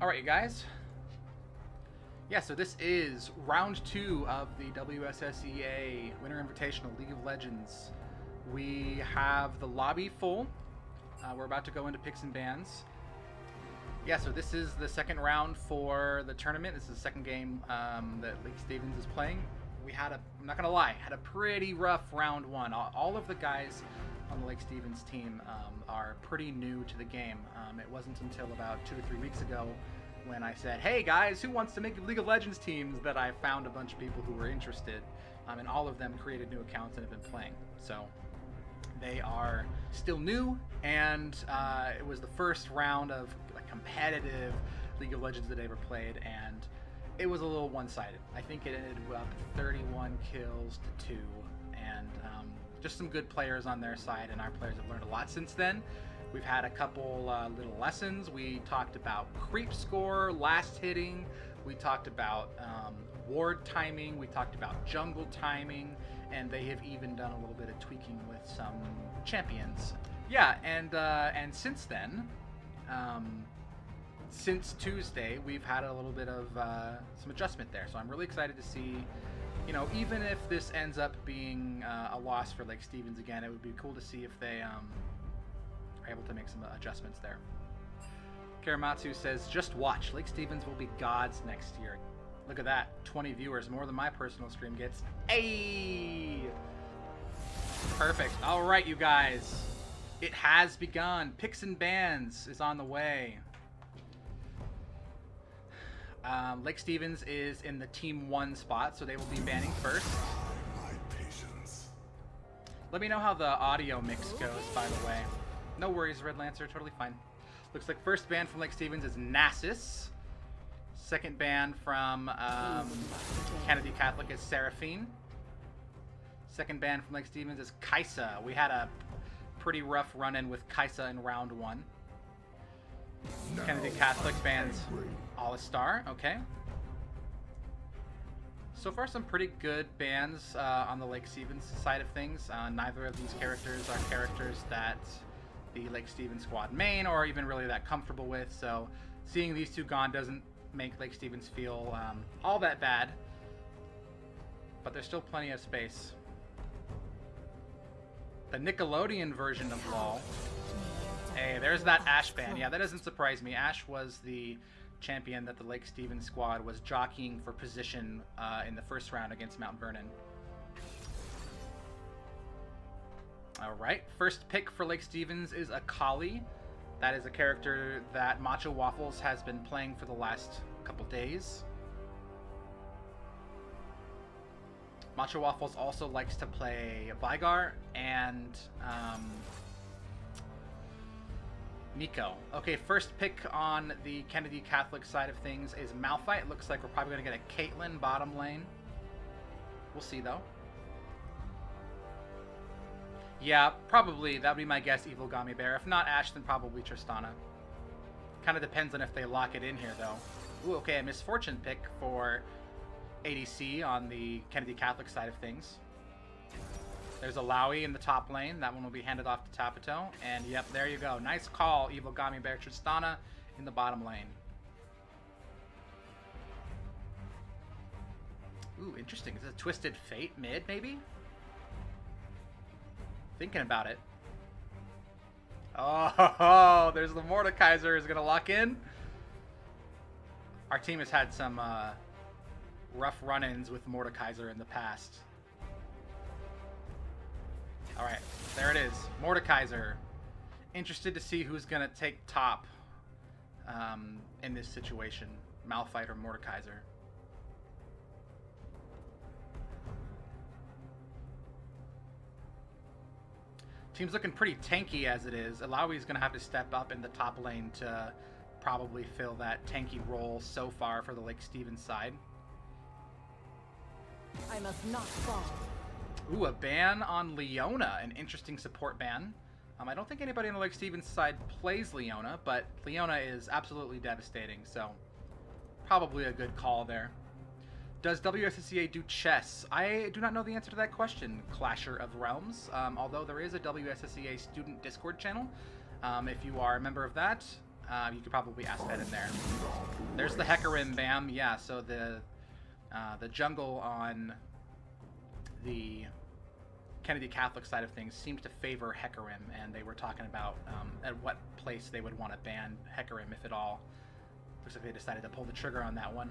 Alright, you guys. Yeah, so this is round 2 of the WSSEA Winter Invitational League of Legends. We have the lobby full. We're about to go into picks and bans. Yeah, so this is the second round for the tournament. This is the second game that Lake Stevens is playing. We had I'm not gonna lie, had a pretty rough round 1. All of the guys on the Lake Stevens team are pretty new to the game. It wasn't until about 2 or 3 weeks ago when I said, hey guys, who wants to make League of Legends teams, that I found a bunch of people who were interested. And all of them created new accounts and have been playing. So they are still new, and it was the first round of like competitive League of Legends that I ever played, and it was a little one-sided. I think it ended up 31 kills to 2, and just some good players on their side, and our players have learned a lot since then. We've had a couple little lessons. We talked about creep score, last hitting. We talked about ward timing. We talked about jungle timing, and they have even done a little bit of tweaking with some champions. Yeah, and since then, since Tuesday, we've had a little bit of some adjustment there. So I'm really excited to see, you know, even if this ends up being a loss for Lake Stevens again, it would be cool to see if they are able to make some adjustments there. Karamatsu says, just watch. Lake Stevens will be gods next year. Look at that. 20 viewers, more than my personal stream gets. Hey! Perfect. All right, you guys. It has begun. Picks and bans is on the way. Lake Stevens is in the Team 1 spot, so they will be banning first. Let me know how the audio mix goes, by the way. No worries, Red Lancer, totally fine. Looks like first ban from Lake Stevens is Nasus. Second ban from Kennedy Catholic is Seraphine. Second ban from Lake Stevens is Kaisa. We had a pretty rough run-in with Kaisa in round 1. Kennedy Catholic bans Alistar. Okay. So far, some pretty good bans on the Lake Stevens side of things. Neither of these characters are characters that the Lake Stevens squad main or even really that comfortable with. So seeing these two gone doesn't make Lake Stevens feel all that bad. But there's still plenty of space. The Nickelodeon version of LoL. Hey, there's that Ashe ban. Yeah, that doesn't surprise me. Ashe was the champion that the Lake Stevens squad was jockeying for position in the first round against Mount Vernon. Alright, first pick for Lake Stevens is Akali. That is a character that Macho Waffles has been playing for the last couple days. Macho Waffles also likes to play Vigar and Nico. Okay, first pick on the Kennedy Catholic side of things is Malphite. It looks like we're probably going to get a Caitlyn bottom lane. We'll see, though. Yeah, probably. That would be my guess, Evil Gummy Bear. If not Ashe, then probably Tristana. Kind of depends on if they lock it in here, though. Ooh, okay, a Misfortune pick for ADC on the Kennedy Catholic side of things. There's a Lowy in the top lane. That one will be handed off to Tapito. And yep, there you go. Nice call, Evil Gummy Bear. Tristana in the bottom lane. Ooh, interesting. Is it a Twisted Fate mid, maybe? Thinking about it. Oh, there's the Mordekaiser is going to lock in. Our team has had some rough run-ins with Mordekaiser in the past. Alright, there it is. Mordekaiser. Interested to see who's going to take top in this situation. Malphite or Mordekaiser. Team's looking pretty tanky as it is. Alawi's going to have to step up in the top lane to probably fill that tanky role so far for the Lake Stevens side. I must not fall. Ooh, a ban on Leona. An interesting support ban. I don't think anybody on the Lake Stevens side plays Leona, but Leona is absolutely devastating, so probably a good call there. Does WSSEA do chess? I do not know the answer to that question, Clasher of Realms, although there is a WSSEA student Discord channel. If you are a member of that, you could probably ask that in there. There's the Hecarim Bam. Yeah, so the jungle on the Kennedy Catholic side of things seems to favor Hecarim, and they were talking about at what place they would want to ban Hecarim, if at all. Looks like they decided to pull the trigger on that one.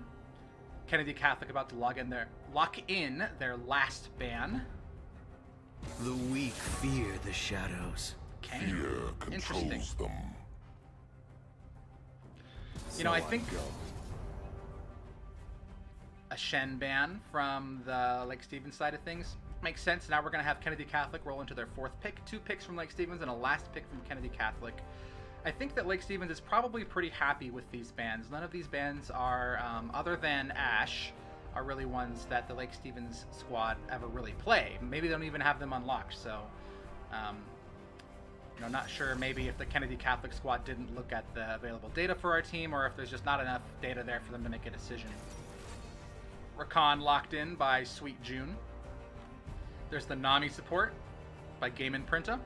Kennedy Catholic about to lock in their last ban. The weak fear the shadows. Okay. Fear controls them. You know, I think a Shen ban from the Lake Stevens side of things makes sense. Now we're going to have Kennedy Catholic roll into their 4th pick. 2 picks from Lake Stevens and a last pick from Kennedy Catholic. I think that Lake Stevens is probably pretty happy with these bans. None of these bans are, other than Ash, are really ones that the Lake Stevens squad ever really play. Maybe they don't even have them unlocked, so you know, not sure maybe if the Kennedy Catholic squad didn't look at the available data for our team, or if there's just not enough data there for them to make a decision. Rakan locked in by Sweet June. There's the Nami support by Game and Printa.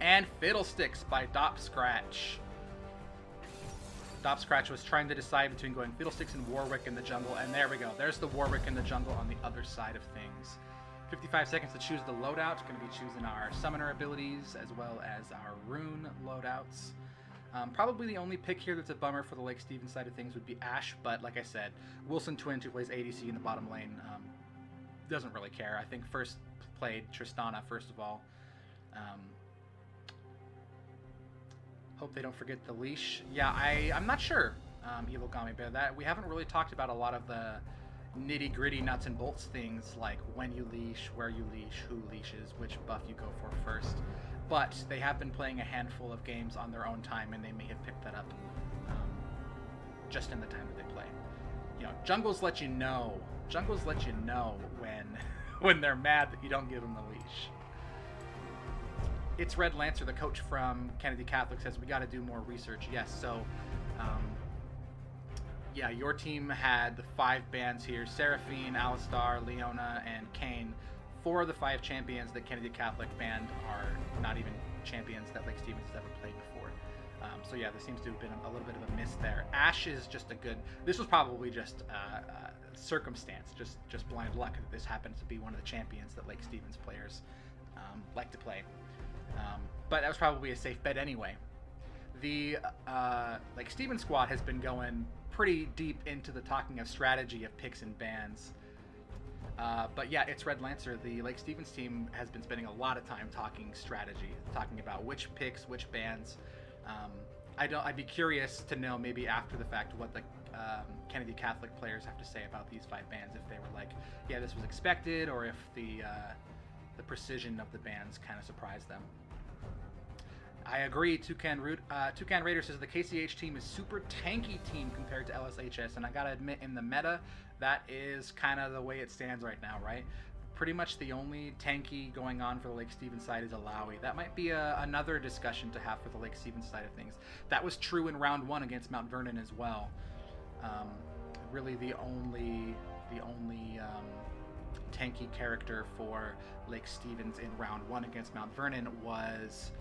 And Fiddlesticks by Dop Scratch. Dop Scratch was trying to decide between going Fiddlesticks and Warwick in the jungle, and there we go. There's the Warwick in the jungle on the other side of things. 55 seconds to choose the loadout. Going to be choosing our summoner abilities as well as our rune loadouts. Probably the only pick here that's a bummer for the Lake Stevens side of things would be Ash, but like I said, Wilson Twin, who plays ADC in the bottom lane, doesn't really care. I think first played Tristana first of all. Hope they don't forget the leash. Yeah, I'm not sure, Evil Gami Bear, that we haven't really talked about a lot of the nitty-gritty nuts and bolts things, like when you leash, where you leash, who leashes, which buff you go for first. But they have been playing a handful of games on their own time, and they may have picked that up just in the time that they play. You know, jungles let you know. Jungles let you know when they're mad that you don't give them the leash. It's Red Lancer, the coach from Kennedy Catholic, says we got to do more research. Yes, so yeah, your team had the 5 bans here: Seraphine, Alistar, Leona, and Kayn. 4 of the 5 champions that Kennedy Catholic banned are not even champions that Lake Stevens has ever played before. So yeah, there seems to have been a little bit of a miss there. Ash is just a good... This was probably just circumstance, just blind luck that this happens to be one of the champions that Lake Stevens players like to play. But that was probably a safe bet anyway. The Lake Stevens squad has been going pretty deep into the talking of strategy of picks and bans. But yeah, it's Red Lancer. The Lake Stevens team has been spending a lot of time talking strategy, talking about which picks, which bans. I'd be curious to know maybe after the fact what the Kennedy Catholic players have to say about these 5 bans. If they were like, yeah, this was expected, or if the precision of the bans kind of surprised them. I agree. Toucan Raider says the KCH team is super tanky team compared to LSHS, and I gotta admit, in the meta, that is kind of the way it stands right now, right? Pretty much the only tanky going on for the Lake Stevens side is Alawi. That might be another discussion to have for the Lake Stevens side of things. That was true in round 1 against Mount Vernon as well. Really, the only tanky character for Lake Stevens in round 1 against Mount Vernon was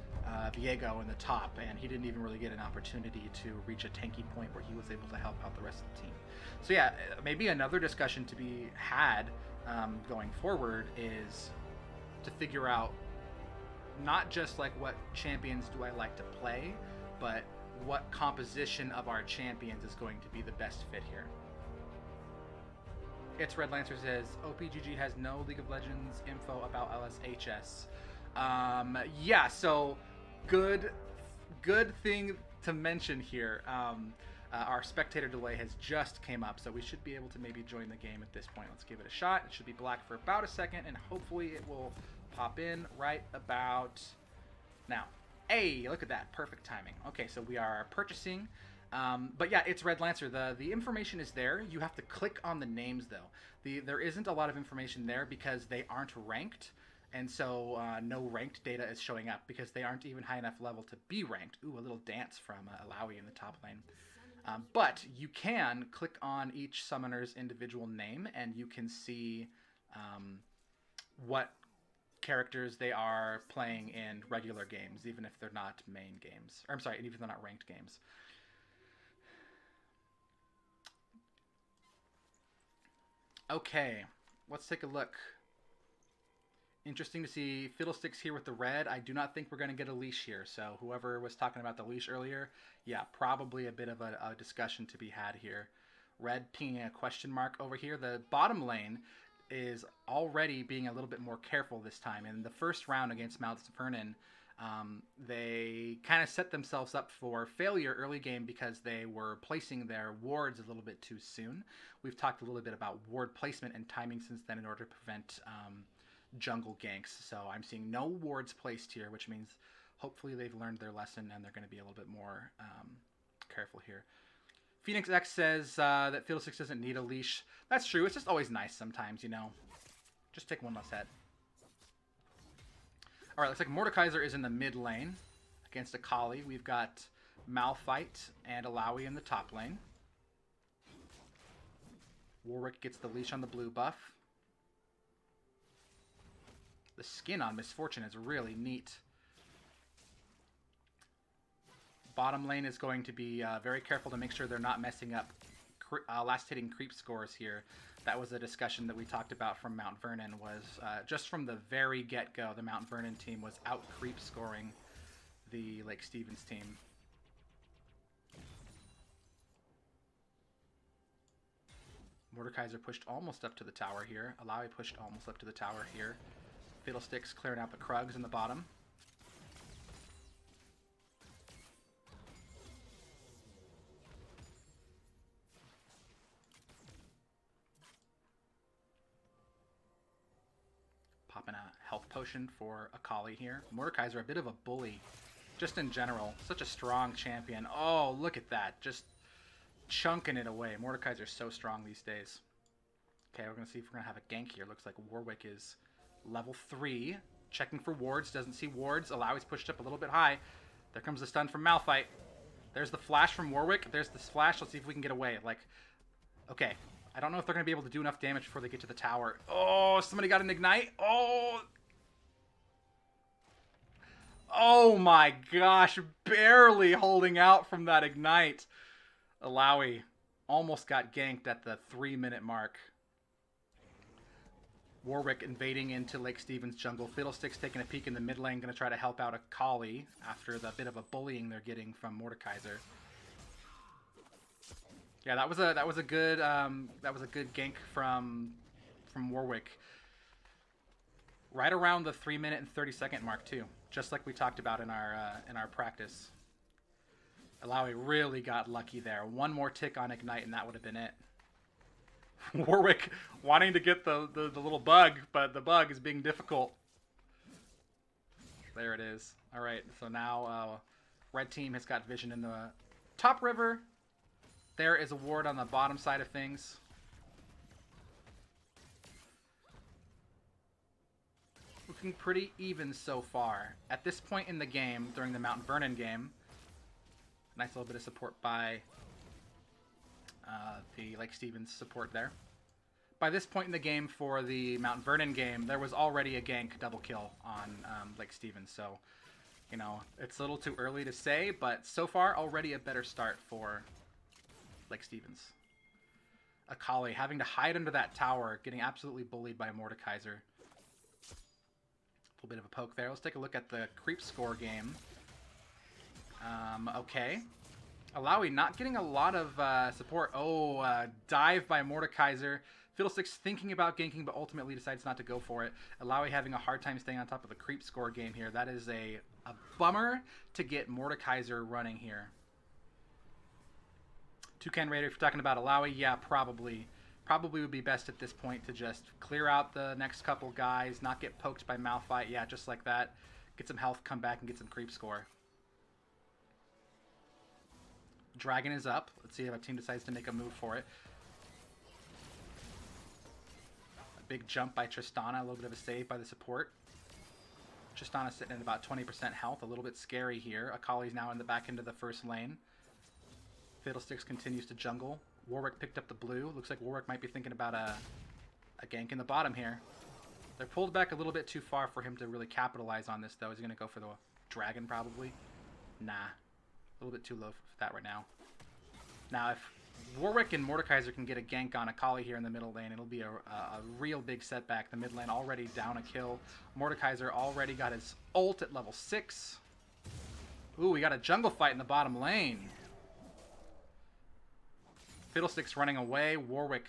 Viego in the top, and he didn't even really get an opportunity to reach a tanky point where he was able to help out the rest of the team. So yeah, maybe another discussion to be had going forward is to figure out not just like what champions do I like to play, but what composition of our champions is going to be the best fit here. It's Red Lancer says OPGG has no League of Legends info about LSHS. Yeah, so good thing to mention here. Our spectator delay has just came up, so we should be able to maybe join the game at this point. Let's give it a shot. It should be black for about a second, and hopefully it will pop in right about now. Hey, look at that. Perfect timing. Okay, so we are purchasing. But yeah, it's Red Lancer. The information is there. You have to click on the names, though. There isn't a lot of information there because they aren't ranked. And so no ranked data is showing up because they aren't even high enough level to be ranked. Ooh, a little dance from Alawi in the top lane. But you can click on each summoner's individual name, and you can see what characters they are playing in regular games, even if they're not main games. Or I'm sorry, even if they're not ranked games. Okay, let's take a look. Interesting to see Fiddlesticks here with the red. I do not think we're going to get a leash here. So whoever was talking about the leash earlier, yeah, probably a bit of a discussion to be had here. Red pinging a question mark over here. The bottom lane is already being a little bit more careful this time. In the first round against Mount Vernon, they kind of set themselves up for failure early game because they were placing their wards a little bit too soon. We've talked a little bit about ward placement and timing since then in order to prevent jungle ganks. So I'm seeing no wards placed here, which means hopefully they've learned their lesson and they're going to be a little bit more careful here. Phoenix X says that Fiddlesticks doesn't need a leash. That's true. It's just always nice sometimes, you know. Just take one less hit. All right, looks like Mordekaiser is in the mid lane against Akali. We've got Malphite and Alawi in the top lane. Warwick gets the leash on the blue buff. The skin on Misfortune is really neat. Bottom lane is going to be very careful to make sure they're not messing up last hitting creep scores here. That was a discussion that we talked about from Mount Vernon, was just from the very get-go, the Mount Vernon team was out creep scoring the Lake Stevens team. Mordekaiser pushed almost up to the tower here. Alawi pushed almost up to the tower here. Fiddlesticks clearing out the Krugs in the bottom. Popping a health potion for Akali here. Mordekaiser, a bit of a bully, just in general. Such a strong champion. Oh, look at that. Just chunking it away. Mordekaiser's so strong these days. Okay, we're going to see if we're going to have a gank here. Looks like Warwick is level 3. Checking for wards. Doesn't see wards. Alawi's pushed up a little bit high. There comes the stun from Malphite. There's the flash from Warwick. There's the flash. Let's see if we can get away. Like, okay. I don't know if they're going to be able to do enough damage before they get to the tower. Oh, somebody got an ignite. Oh. Oh my gosh. Barely holding out from that ignite. Alawi almost got ganked at the 3-minute mark. Warwick invading into Lake Stevens jungle. Fiddlesticks taking a peek in the mid lane. Going to try to help out Akali after the bit of a bullying they're getting from Mordekaiser. Yeah, that was a good gank from Warwick. Right around the 3-minute and 30-second mark too, just like we talked about in our practice. Alawi really got lucky there. One more tick on ignite and that would have been it. Warwick wanting to get the little bug, but the bug is being difficult. There it is. All right, so now red team has got vision in the top river. There is a ward on the bottom side of things. Looking pretty even so far. At this point in the game, during the Mount Vernon game, nice little bit of support by the Lake Stevens support there. By this point in the game for the Mount Vernon game, there was already a gank double kill on Lake Stevens. So, you know, it's a little too early to say, but so far already a better start for Lake Stevens. Akali having to hide under that tower, getting absolutely bullied by Mordekaiser. A little bit of a poke there. Let's take a look at the creep score game. Okay. Alawi not getting a lot of support. Oh, dive by Mordekaiser. Fiddlesticks thinking about ganking, but ultimately decides not to go for it. Alawi having a hard time staying on top of the creep score game here. That is a bummer to get Mordekaiser running here. Toucan Raider, if you're talking about Alawi, yeah, probably. Probably would be best at this point to just clear out the next couple guys, not get poked by Malphite. Yeah, just like that. Get some health, come back, and get some creep score. Dragon is up. Let's see if our team decides to make a move for it. A big jump by Tristana, a little bit of a save by the support. Tristana sitting at about 20% health, a little bit scary here. Akali's now in the back end of the first lane. Fiddlesticks continues to jungle. Warwick picked up the blue. Looks like Warwick might be thinking about a gank in the bottom here. They're pulled back a little bit too far for him to really capitalize on this, though. Is he going to go for the dragon, probably? Nah. A little bit too low for that right now. Now, if Warwick and Mordekaiser can get a gank on Akali here in the middle lane, it'll be a real big setback. The mid lane already down a kill. Mordekaiser already got his ult at level 6. Ooh, we got a jungle fight in the bottom lane. Fiddlesticks running away. Warwick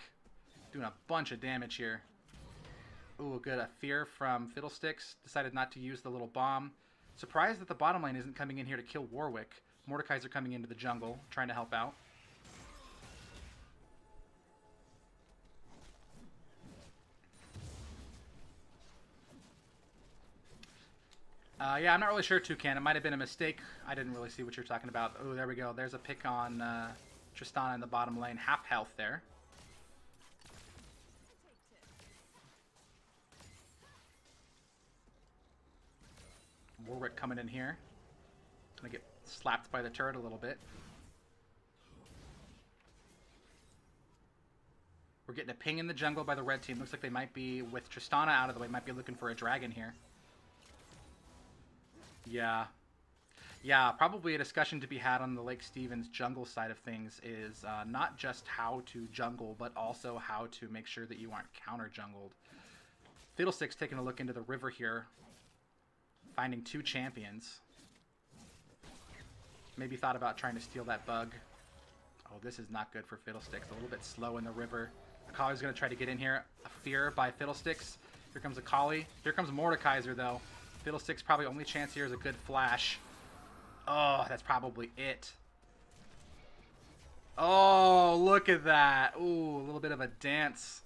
doing a bunch of damage here. Ooh, good. A fear from Fiddlesticks. Decided not to use the little bomb. Surprised that the bottom lane isn't coming in here to kill Warwick. Mordekaiser coming into the jungle, trying to help out. Yeah, I'm not really sure, Toucan. It might have been a mistake. I didn't really see what you're talking about. Oh, there we go. There's a pick on Tristana in the bottom lane. Half health there. Warwick coming in here. Gonna get slapped by the turret a little bit. We're getting a ping in the jungle by the red team. Looks like they might be, with Tristana out of the way, might be looking for a dragon here. Yeah. Yeah, probably a discussion to be had on the Lake Stevens jungle side of things is not just how to jungle, but also how to make sure that you aren't counter-jungled. Fiddlesticks taking a look into the river here, finding 2 champions. Maybe thought about trying to steal that bug. Oh, this is not good for Fiddlesticks. A little bit slow in the river. Akali's going to try to get in here. A fear by Fiddlesticks. Here comes Akali. Here comes Mordekaiser, though. Fiddlesticks' probably only chance here is a good flash. Oh, that's probably it. Oh, look at that. Ooh, a little bit of a dance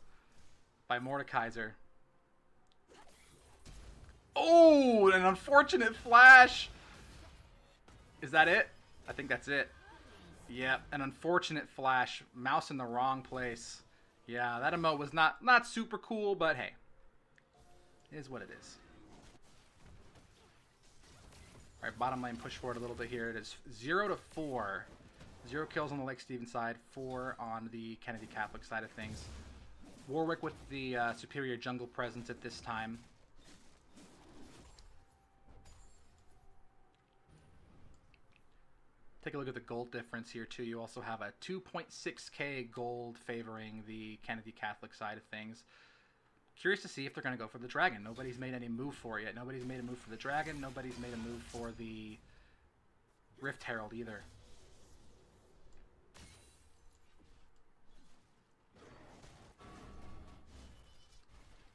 by Mordekaiser. Oh, an unfortunate flash. Is that it? I think that's it. Yep, an unfortunate flash. Mouse in the wrong place. Yeah, that emote was not super cool, but hey. It is what it is. Alright, bottom lane push forward a little bit here. It is 0-4. 0 kills on the Lake Stevens side, 4 on the Kennedy Catholic side of things. Warwick with the superior jungle presence at this time. Take a look at the gold difference here, too. You also have a 2.6k gold favoring the Kennedy Catholic side of things. Curious to see if they're going to go for the dragon. Nobody's made any move for it yet. Nobody's made a move for the dragon. Nobody's made a move for the Rift Herald either.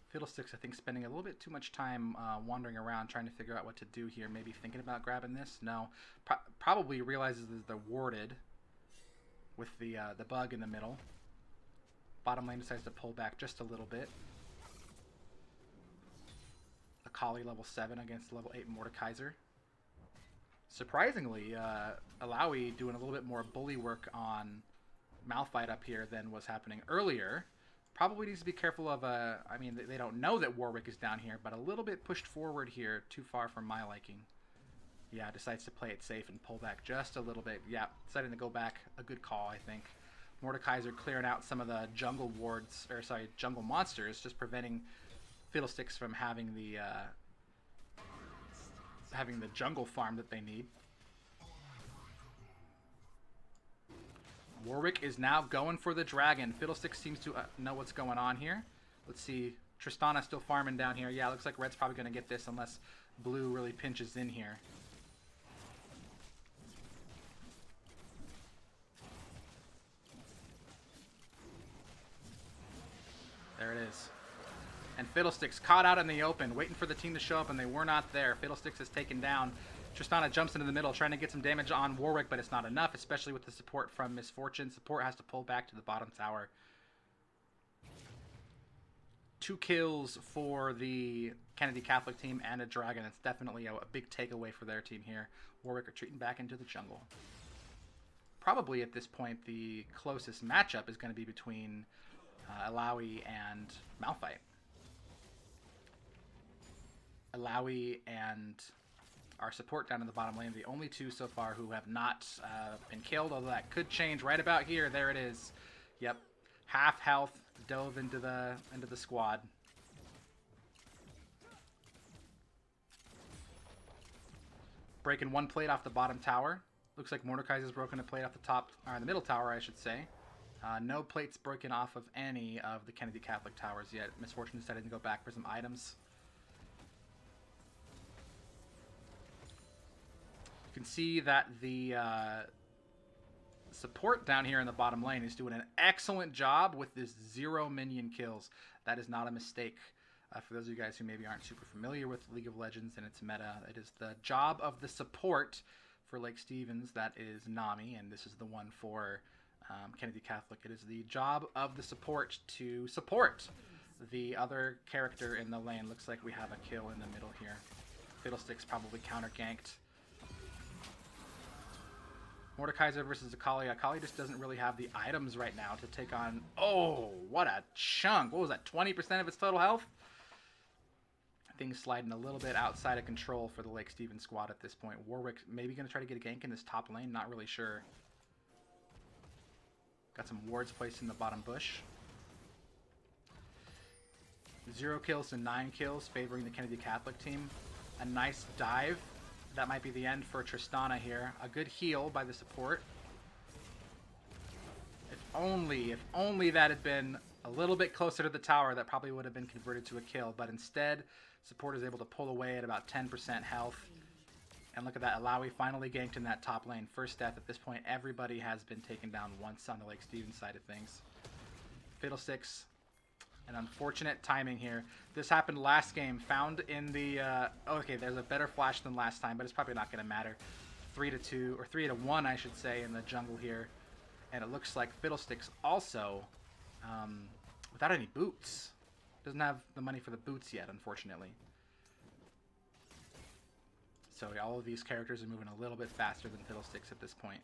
Fiddlesticks, I think, spending a little bit too much time wandering around trying to figure out what to do here. Maybe thinking about grabbing this? No. Probably realizes that they're warded with the bug in the middle. Bottom lane decides to pull back just a little bit. Akali level 7 against level 8 Mordekaiser. Surprisingly, Alawi doing a little bit more bully work on Malphite up here than was happening earlier. Probably needs to be careful of I mean, they don't know that Warwick is down here, but a little bit pushed forward here, too far for my liking. Yeah, decides to play it safe and pull back just a little bit. Yeah, deciding to go back. A good call, I think. Mordekaiser clearing out some of the jungle wards, or sorry, jungle monsters, just preventing Fiddlesticks from having the jungle farm that they need. Warwick is now going for the dragon. Fiddlesticks seems to know what's going on here. Let's see. Tristana still farming down here. Yeah, looks like Red's probably going to get this unless Blue really pinches in here. There it is. And Fiddlesticks caught out in the open, waiting for the team to show up, and they were not there. Fiddlesticks is taken down. Tristana jumps into the middle, trying to get some damage on Warwick, but it's not enough, especially with the support from Misfortune. Support has to pull back to the bottom tower. 2 kills for the Kennedy Catholic team and a dragon. It's definitely a big takeaway for their team here. Warwick retreating back into the jungle. Probably at this point, the closest matchup is going to be between Alawi and Malphite. Alawi and our support down in the bottom lane, the only 2 so far who have not been killed, although that could change right about here. There it is. Yep. Half health, dove into the squad. Breaking one plate off the bottom tower. Looks like Mordekaiser's broken a plate off the top, or the middle tower, I should say. No plates broken off of any of the Kennedy Catholic towers yet. Misfortune decided to go back for some items. You can see that the support down here in the bottom lane is doing an excellent job with this 0 minion kills. That is not a mistake. For those of you guys who maybe aren't super familiar with League of Legends and its meta, it is the job of the support for Lake Stevens. That is Nami, and this is the one for Kennedy Catholic. It is the job of the support to support the other character in the lane. Looks like we have a kill in the middle here. Fiddlesticks probably counter-ganked. Mordekaiser versus Akali. Akali just doesn't really have the items right now to take on... Oh, what a chunk. What was that, 20% of its total health? Things sliding a little bit outside of control for the Lake Stevens squad at this point. Warwick maybe going to try to get a gank in this top lane. Not really sure. Got some wards placed in the bottom bush. 0 kills to 9 kills, favoring the Kennedy Catholic team. A nice dive. That might be the end for Tristana here. A good heal by the support. If only that had been a little bit closer to the tower, that probably would have been converted to a kill. But instead, support is able to pull away at about 10% health. And look at that, Alawi finally ganked in that top lane. First death at this point. Everybody has been taken down once on the Lake Stevens side of things. Fiddlesticks. An unfortunate timing here. This happened last game. Found in the... okay, there's a better flash than last time, but it's probably not going to matter. 3-2, or 3-1, I should say, in the jungle here. And it looks like Fiddlesticks also, without any boots. Doesn't have the money for the boots yet, unfortunately. So all of these characters are moving a little bit faster than Fiddlesticks at this point.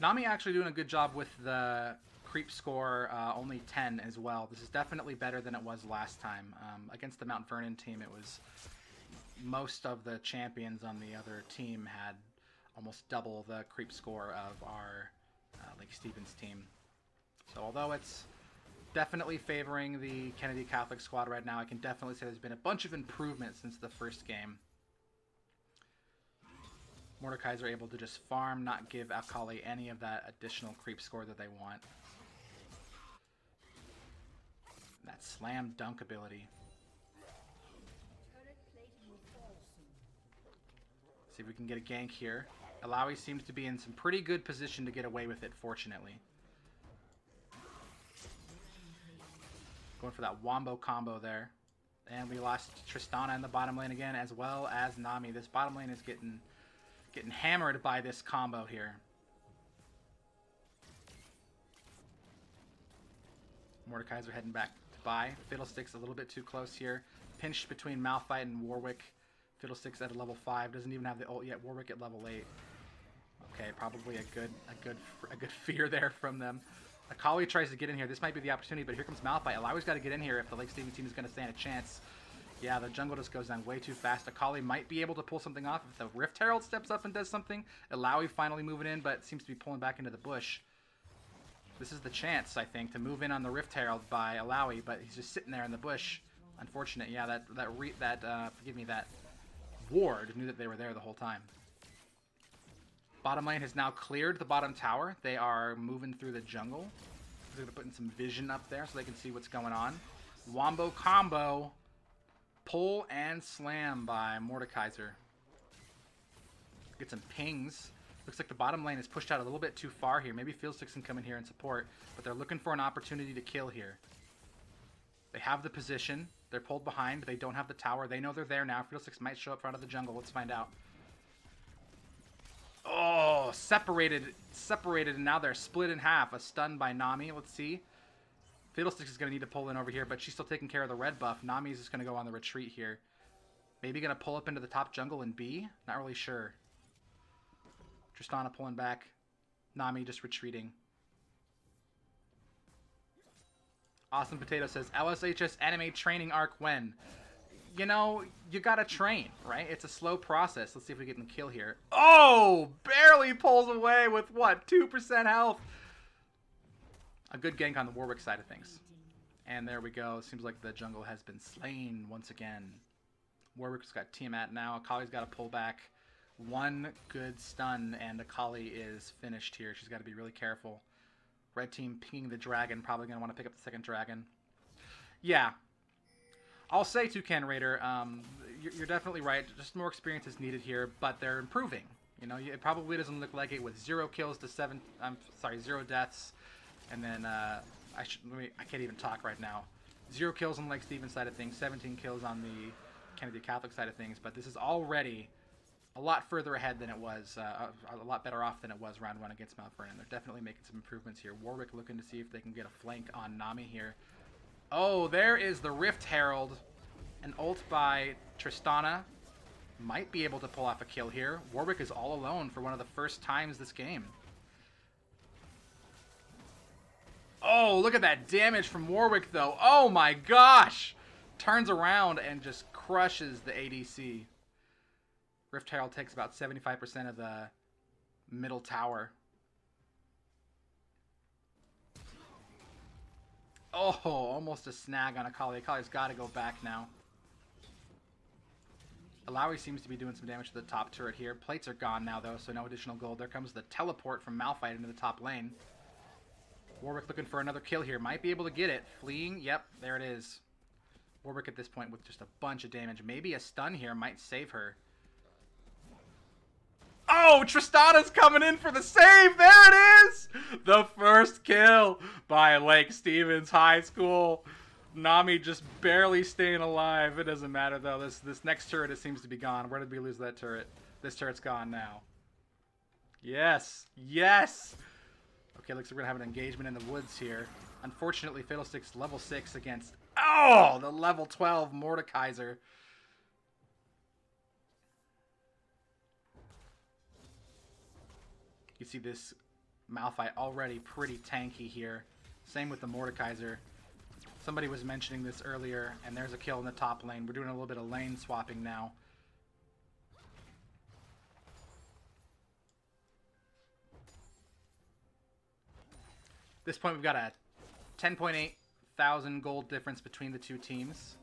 Nami actually doing a good job with the creep score, only 10 as well. This is definitely better than it was last time. Against the Mount Vernon team, it was most of the champions on the other team had almost double the creep score of our Lake Stevens team. So although it's definitely favoring the Kennedy Catholic squad right now, I can definitely say there's been a bunch of improvement since the first game. Mordekaiser are able to just farm, not give Akali any of that additional creep score that they want. That slam dunk ability. See if we can get a gank here. Alawi seems to be in some pretty good position to get away with it, fortunately. Going for that wombo combo there. And we lost Tristana in the bottom lane again, as well as Nami. This bottom lane is getting hammered by this combo here. Mordekaiser heading back to buy. Fiddlesticks a little bit too close here. Pinched between Malphite and Warwick. Fiddlesticks at a level 5. Doesn't even have the ult yet. Warwick at level 8. Okay, probably a good fear there from them. Akali tries to get in here. This might be the opportunity, but here comes Malphite. Alawi's got to get in here if the Lake Stevens team is going to stand a chance. Yeah, the jungle just goes down way too fast. Akali might be able to pull something off if the Rift Herald steps up and does something. Alawi finally moving in, but seems to be pulling back into the bush. This is the chance, I think, to move in on the Rift Herald by Alawi, but he's just sitting there in the bush. Unfortunate. Yeah, that ward knew that they were there the whole time. Bottom lane has now cleared the bottom tower. They are moving through the jungle. They're putting some vision up there so they can see what's going on. Wombo combo. Pull and slam by Mordekaiser. Get some pings. Looks like the bottom lane is pushed out a little bit too far here. Maybe Fiddlesticks can come in here and support, but they're looking for an opportunity to kill here. They have the position. They're pulled behind. They don't have the tower. They know they're there now. Fiddlesticks might show up front of the jungle. Let's find out. Oh, separated, and now they're split in half. A stun by Nami. Let's see. Fiddlesticks is going to need to pull in over here, but she's still taking care of the red buff. Nami is just going to go on the retreat here. Maybe going to pull up into the top jungle and B? Not really sure. Tristana pulling back. Nami just retreating. Awesome Potato says, LSHS anime training arc when? you know, you gotta train, right? It's a slow process. Let's see if we get the kill here. Oh, barely pulls away with what, 2% health. A good gank on the Warwick side of things. And there we go. Seems like the jungle has been slain once again. Warwick's got Tiamat now. Akali's got to pull back. One good stun, and Akali is finished here. She's got to be really careful. Red team pinging the dragon. Probably going to want to pick up the second dragon. Yeah. I'll say, Toucan Raider, you're definitely right. Just more experience is needed here, but they're improving. You know, it probably doesn't look like it with 0 kills to 0 deaths. And then, I can't even talk right now. 0 kills on Lake Stevens side of things, 17 kills on the Kennedy Catholic side of things, but this is already a lot further ahead than it was, a lot better off than it was round 1 against Mount Vernon. They're definitely making some improvements here. Warwick looking to see if they can get a flank on Nami here. Oh, there is the Rift Herald. An ult by Tristana. Might be able to pull off a kill here. Warwick is all alone for one of the first times this game. Oh, look at that damage from Warwick, though. Oh, my gosh. Turns around and just crushes the ADC. Rift Herald takes about 75% of the middle tower. Oh, almost a snag on Akali. Akali's got to go back now. Alawi seems to be doing some damage to the top turret here. Plates are gone now, though, so no additional gold. There comes the teleport from Malphite into the top lane. Warwick looking for another kill here. Might be able to get it. Fleeing. Yep, there it is. Warwick at this point with just a bunch of damage. Maybe a stun here might save her. Oh, Tristana's coming in for the save. There it is. The first kill by Lake Stevens High School. Nami just barely staying alive. It doesn't matter, though. This next turret, it seems to be gone. Where did we lose that turret? This turret's gone now. Yes. Yes. Okay, looks like we're going to have an engagement in the woods here. Unfortunately, Fiddlestick's level 6 against... Oh, the level 12 Mordekaiser. You see this Malphite already pretty tanky here. Same with the Mordekaiser. Somebody was mentioning this earlier, and there's a kill in the top lane. We're doing a little bit of lane swapping now. At this point, we've got a 10.8 thousand gold difference between the two teams.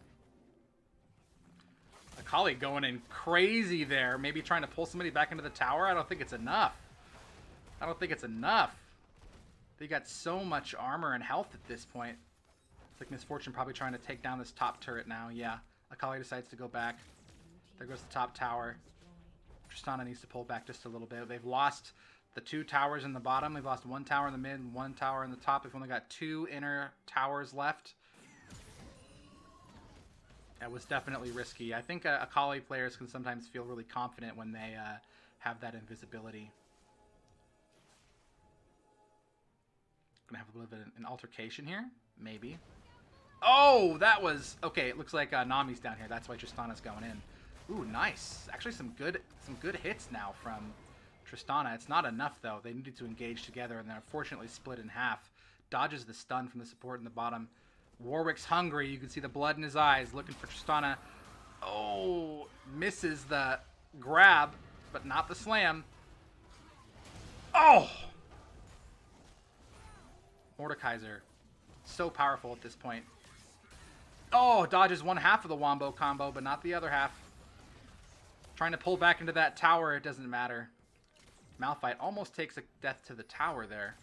Akali going in crazy there. Maybe trying to pull somebody back into the tower. I don't think it's enough. I don't think it's enough. They got so much armor and health at this point. It's like Misfortune probably trying to take down this top turret now. Yeah, Akali decides to go back. There goes the top tower. Tristana needs to pull back just a little bit. They've lost the 2 towers in the bottom. They've lost 1 tower in the mid and 1 tower in the top. They've only got 2 inner towers left. That was definitely risky. I think Akali players can sometimes feel really confident when they have that invisibility. Gonna have a little bit of an altercation here, maybe. Oh, that was okay. It looks like Nami's down here. That's why Tristana's going in. Ooh, nice. Actually, some good hits now from Tristana. It's not enough though. They needed to engage together, and they're unfortunately split in half. Dodges the stun from the support in the bottom. Warwick's hungry. You can see the blood in his eyes, looking for Tristana. Oh, misses the grab, but not the slam. Oh! Mordekaiser. So powerful at this point. Oh, dodges 1/2 of the Wombo combo, but not the other half. Trying to pull back into that tower, it doesn't matter. Malphite almost takes a death to the tower there.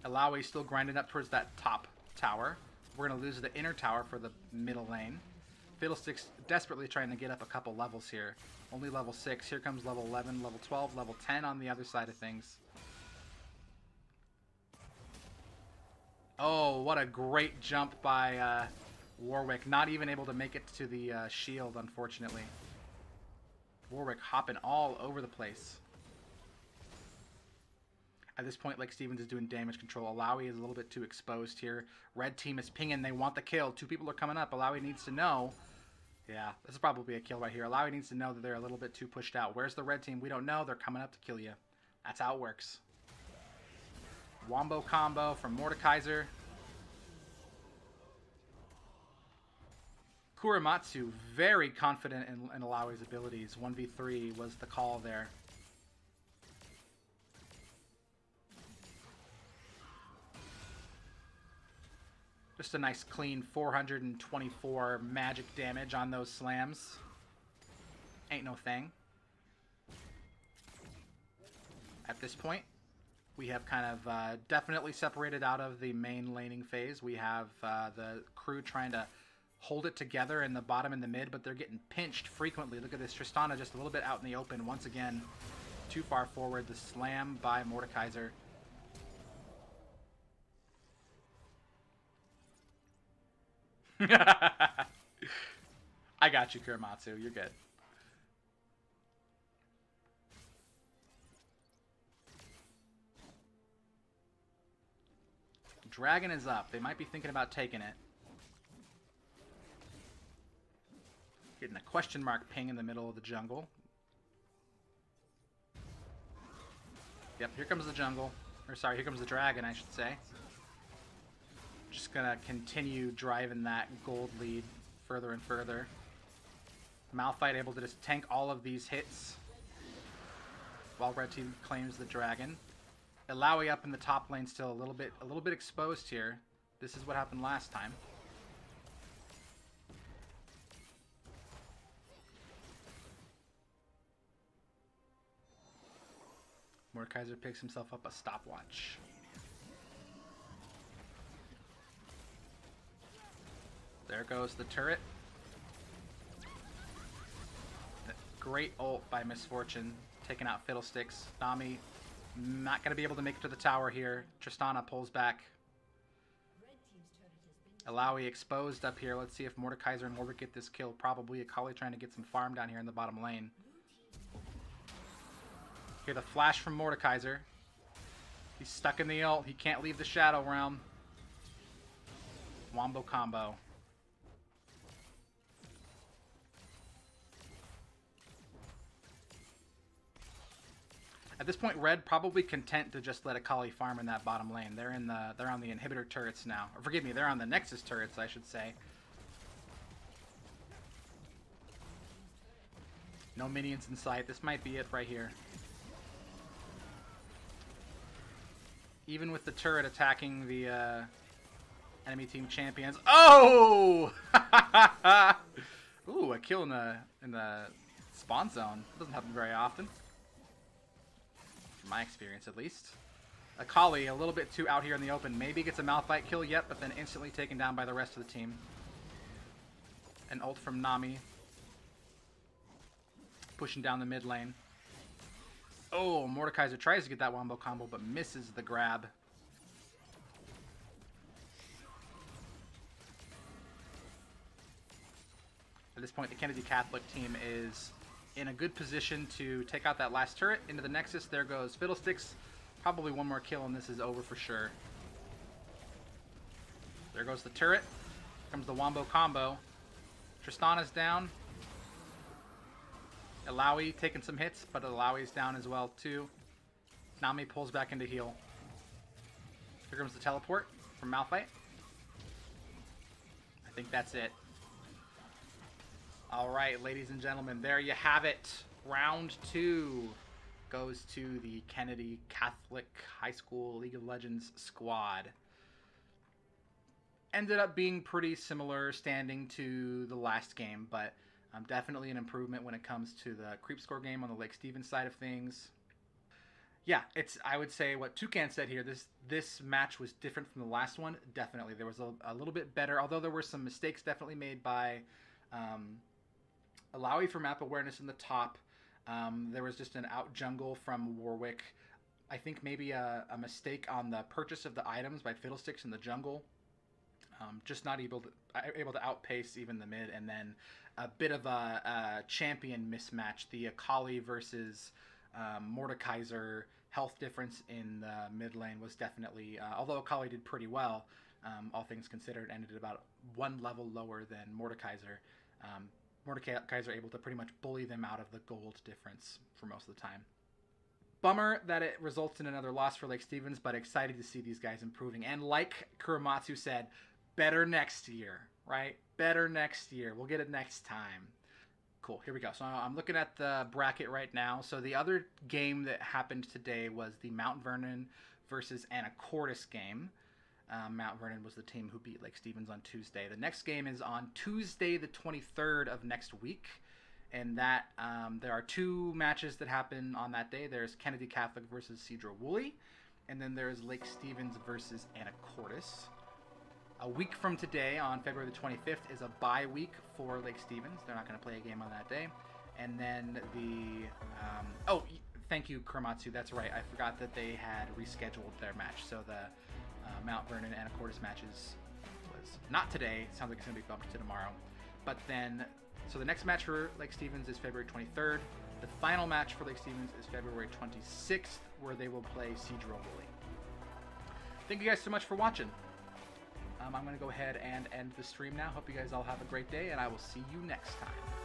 Alawi still grinding up towards that top tower. We're going to lose the inner tower for the middle lane. Fiddlestick's desperately trying to get up a couple levels here. Only level 6. Here comes level 11, level 12, level 10 on the other side of things. Oh, what a great jump by Warwick. Not even able to make it to the shield, unfortunately. Warwick hopping all over the place. At this point, Lake Stevens is doing damage control. Alawi is a little bit too exposed here. Red team is pinging. They want the kill. 2 people are coming up. Alawi needs to know. Yeah, this is probably a kill right here. Alawi needs to know that they're a little bit too pushed out. Where's the red team? We don't know. They're coming up to kill you. That's how it works. Wombo combo from Mordekaiser. Kurimatsu, very confident in Alawi's abilities. 1v3 was the call there. Just a nice clean 424 magic damage on those slams. Ain't no thing. At this point, we have kind of definitely separated out of the main laning phase. We have the crew trying to hold it together in the bottom and the mid, but they're getting pinched frequently. Look at this, Tristana just a little bit out in the open. Once again, too far forward. The slam by Mordekaiser. I got you, Kurimatsu. You're good. Dragon is up. They might be thinking about taking it. Getting a question mark ping in the middle of the jungle. Yep, here comes the jungle. Or sorry, here comes the dragon, I should say. Just gonna continue driving that gold lead further and further. Malphite able to just tank all of these hits while red team claims the dragon. Alawi up in the top lane still a little bit exposed here. This is what happened last time. Mordekaiser picks himself up a stopwatch. There goes the turret. Great ult by Misfortune, taking out Fiddlesticks. Nami not going to be able to make it to the tower here. Tristana pulls back. Alawi exposed up here. Let's see if Mordekaiser and Warwick get this kill. Probably Akali trying to get some farm down here in the bottom lane. Here, the flash from Mordekaiser. He's stuck in the ult. He can't leave the Shadow Realm. Wombo combo. At this point, Red probably content to just let Akali farm in that bottom lane. They're on the inhibitor turrets now. Or forgive me, they're on the Nexus turrets, I should say. No minions in sight. This might be it right here. Even with the turret attacking the enemy team champions. Oh! Ooh, a kill in the spawn zone. Doesn't happen very often. My experience at least. Akali a little bit too out here in the open. Maybe gets a Malphite kill yet, but then instantly taken down by the rest of the team. An ult from Nami. Pushing down the mid lane. Oh, Mordekaiser tries to get that wombo combo, but misses the grab. At this point, the Kennedy Catholic team is in a good position to take out that last turret into the Nexus. There goes Fiddlesticks. Probably one more kill and this is over for sure. There goes the turret. Here comes the wombo combo. Tristana's down. Alawi taking some hits, but Alawi's down as well too. Nami pulls back into heal. Here comes the teleport from Malphite. I think that's it. Alright, ladies and gentlemen, there you have it. Round 2 goes to the Kennedy Catholic High School League of Legends squad. Ended up being pretty similar standing to the last game, but definitely an improvement when it comes to the creep score game on the Lake Stevens side of things. Yeah, I would say what Toucan said here, this match was different from the last one. Definitely. There was a little bit better, although there were some mistakes definitely made by Alawi for map awareness in the top. There was just an out jungle from Warwick. I think maybe a mistake on the purchase of the items by Fiddlesticks in the jungle. Just not able to outpace even the mid, and then a bit of a champion mismatch. The Akali versus Mordekaiser health difference in the mid lane was definitely, although Akali did pretty well, all things considered, ended about one level lower than Mordekaiser. Mordekaiser able to pretty much bully them out of the gold difference for most of the time. Bummer that it results in another loss for Lake Stevens, but excited to see these guys improving. And like Kurimatsu said, better next year. right? Better next year. We'll get it next time. Cool, here we go. So I'm looking at the bracket right now. So the other game that happened today was the Mount Vernon versus Anacortes game. Mount Vernon was the team who beat Lake Stevens on Tuesday. The next game is on Tuesday, the 23rd of next week. And that there are 2 matches that happen on that day. There's Kennedy Catholic versus Cedro Woolley. And then there's Lake Stevens versus Anacortes. A week from today, on February the 25th, is a bye week for Lake Stevens. They're not going to play a game on that day. And then the... thank you, Korematsu. That's right. I forgot that they had rescheduled their match. So the Mount Vernon Anacortes matches was not today. It sounds like it's going to be bumped to tomorrow. But then... So the next match for Lake Stevens is February 23rd. The final match for Lake Stevens is February 26th, where they will play Cedro Woolley. Thank you guys so much for watching. I'm going to go ahead and end the stream now. Hope you guys all have a great day, and I will see you next time.